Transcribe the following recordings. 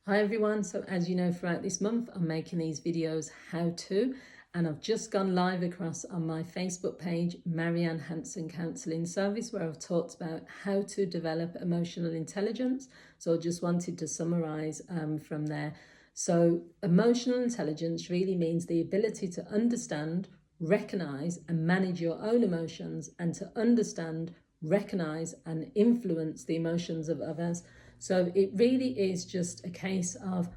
Hi everyone, so as you know, throughout this month I'm making these videos how to, and I've just gone live across on my Facebook page, Marian Hanson Counselling Service, where I've talked about how to develop emotional intelligence. So I just wanted to summarise from there. So emotional intelligence really means the ability to understand, recognise and manage your own emotions, and to understand, recognise and influence the emotions of others. So it really is just a case of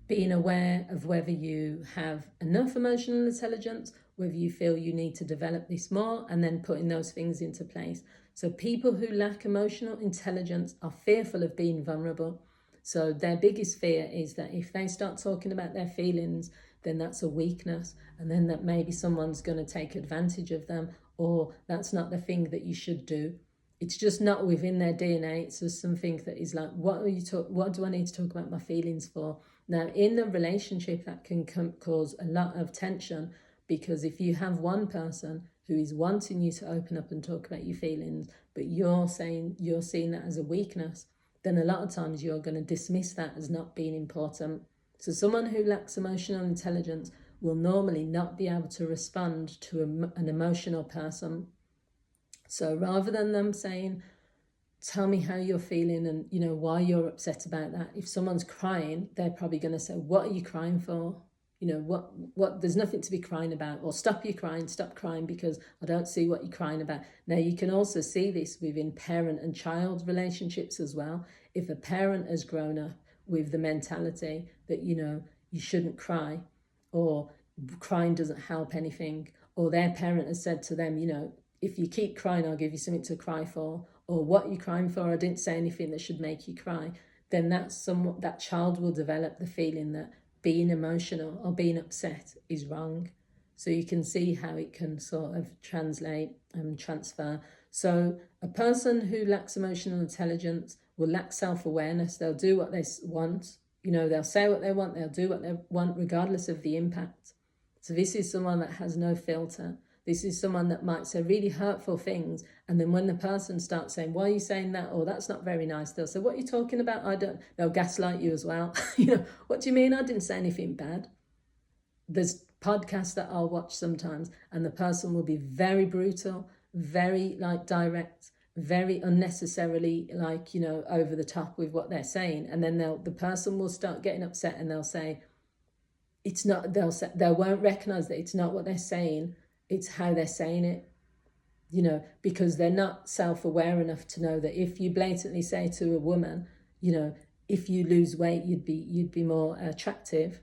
being aware of whether you have enough emotional intelligence, whether you feel you need to develop this more, and then putting those things into place. So people who lack emotional intelligence are fearful of being vulnerable. So their biggest fear is that if they start talking about their feelings, then that's a weakness, and then that maybe someone's going to take advantage of them, or that's not the thing that you should do. It's just not within their DNA. It's just something that is like, what do I need to talk about my feelings for? Now, in the relationship, that can cause a lot of tension, because if you have one person who is wanting you to open up and talk about your feelings, but you're seeing that as a weakness, then a lot of times you're going to dismiss that as not being important. So someone who lacks emotional intelligence will normally not be able to respond to an emotional person. So rather than them saying, tell me how you're feeling and why you're upset about that, if someone's crying, they're probably going to say, what are you crying for? What there's nothing to be crying about, or stop crying because I don't see what you're crying about. Now you can also see this within parent and child relationships as well. If a parent has grown up with the mentality that you shouldn't cry, or crying doesn't help anything, or their parent has said to them, if you keep crying, I'll give you something to cry for, or what are you crying for? I didn't say anything that should make you cry. Then that child will develop the feeling that being emotional or being upset is wrong. So you can see how it can sort of translate and transfer. So a person who lacks emotional intelligence will lack self-awareness. They'll do what they want. They'll say what they want. They'll do what they want regardless of the impact. So this is someone that has no filter. This is someone that might say really hurtful things, and then when the person starts saying, why are you saying that? Or that's not very nice. They'll say, what are you talking about? They'll gaslight you as well. What do you mean? I didn't say anything bad. There's podcasts that I'll watch sometimes, and the person will be very brutal, very direct, very unnecessarily over the top with what they're saying. And then the person will start getting upset, and they'll say, it's not, they won't recognize that it's not what they're saying, it's how they're saying it, because they're not self-aware enough to know that if you blatantly say to a woman, if you lose weight, you'd be more attractive.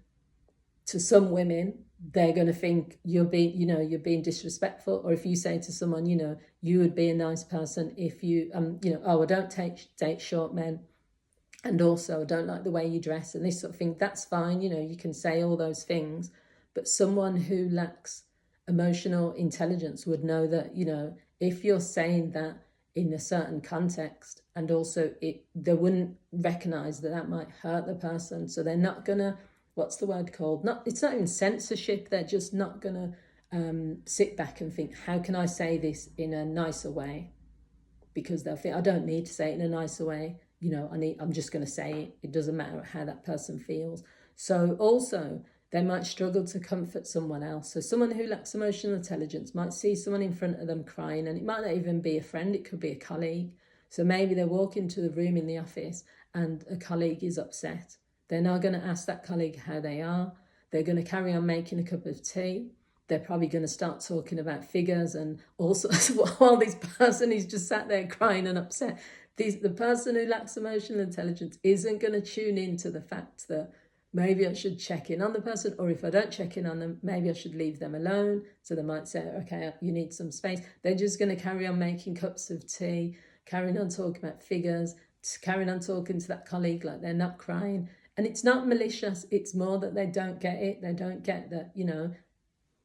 To some women, they're going to think you're being disrespectful. Or if you say to someone, you would be a nice person if you, I don't date short men. And also, I don't like the way you dress and this sort of thing. That's fine. You can say all those things. But someone who lacks emotional intelligence would know that, if you're saying that in a certain context, and also they wouldn't recognize that might hurt the person. So they're not going to, what's the word called? It's not even censorship. They're just not going to sit back and think, how can I say this in a nicer way? Because they'll think, I don't need to say it in a nicer way. I'm just going to say it. It doesn't matter how that person feels. So also, they might struggle to comfort someone else. So someone who lacks emotional intelligence might see someone in front of them crying, and it might not even be a friend, it could be a colleague. So maybe they walk into the room in the office and a colleague is upset. They're not going to ask that colleague how they are. They're going to carry on making a cup of tea. They're probably going to start talking about figures and all sorts while this person is just sat there crying and upset. The person who lacks emotional intelligence isn't going to tune into the fact that maybe I should check in on the person, or if I don't check in on them, maybe I should leave them alone. So they might say, okay, you need some space. They're just going to carry on making cups of tea, carrying on talking about figures, carrying on talking to that colleague like they're not crying. And it's not malicious. It's more that they don't get it. They don't get that,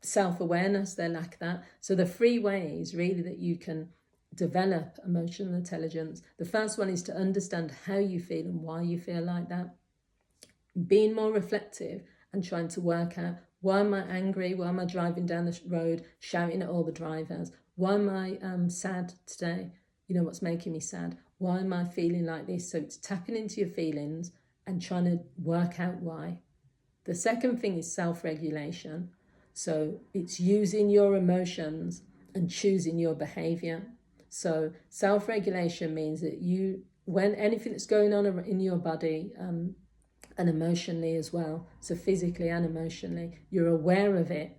self-awareness. They lack that. So the 3 ways really that you can develop emotional intelligence. The first one is to understand how you feel and why you feel like that. Being more reflective and trying to work out, why am I angry? Why am I driving down the road shouting at all the drivers? Why am I sad today? What's making me sad? Why am I feeling like this? So it's tapping into your feelings and trying to work out why. The second thing is self-regulation. So it's using your emotions and choosing your behavior. So self-regulation means that when anything that's going on in your body, and emotionally as well, so physically and emotionally, you're aware of it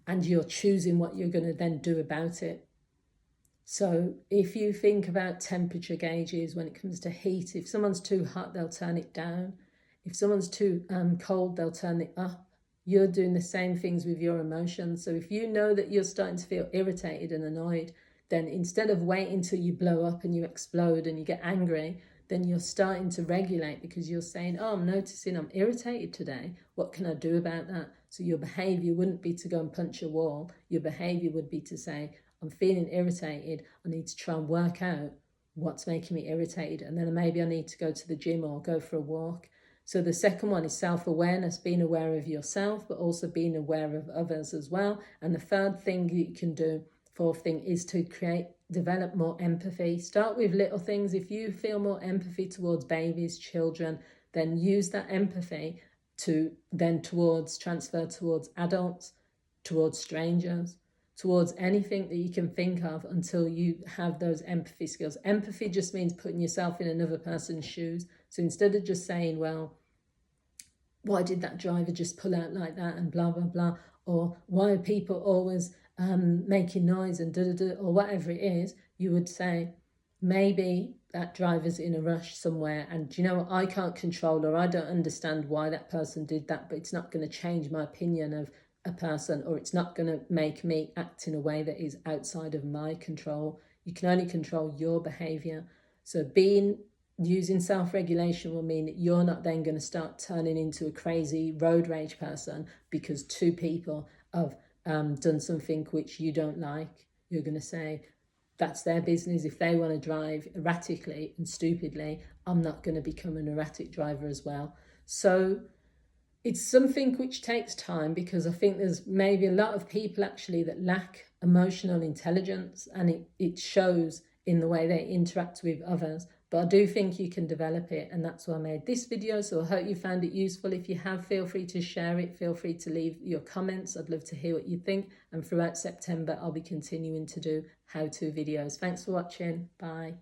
and you're choosing what you're going to then do about it. So if you think about temperature gauges when it comes to heat, if someone's too hot, they'll turn it down. If someone's too cold, they'll turn it up. You're doing the same things with your emotions. So if you know that you're starting to feel irritated and annoyed, then instead of waiting till you blow up and you explode and you get angry, then you're starting to regulate, because you're saying, oh, I'm noticing I'm irritated today. What can I do about that? So your behavior wouldn't be to go and punch a wall. Your behavior would be to say, I'm feeling irritated. I need to try and work out what's making me irritated. And then maybe I need to go to the gym or go for a walk. So the second one is self-awareness, being aware of yourself, but also being aware of others as well. And the third thing you can do, fourth thing, is to develop more empathy. Start with little things. If you feel more empathy towards babies, children, then use that empathy to then transfer towards adults, towards strangers, towards anything that you can think of, until you have those empathy skills. Empathy just means putting yourself in another person's shoes. So instead of just saying, well, why did that driver just pull out like that and blah, blah, blah, or why are people always making noise and da-da-da, or whatever it is, you would say, maybe that driver's in a rush somewhere, and you know what, I can't control, or I don't understand why that person did that, but it's not going to change my opinion of a person, or it's not going to make me act in a way that is outside of my control. You can only control your behavior. So using self-regulation will mean that you're not then going to start turning into a crazy road rage person because two people have done something which you don't like. You're going to say, that's their business. If they want to drive erratically and stupidly, I'm not going to become an erratic driver as well. So it's something which takes time, because I think there's maybe a lot of people actually that lack emotional intelligence, and it shows in the way they interact with others. But I do think you can develop it, and that's why I made this video. So I hope you found it useful. If you have, feel free to share it. Feel free to leave your comments. I'd love to hear what you think. And throughout September, I'll be continuing to do how-to videos. Thanks for watching. Bye.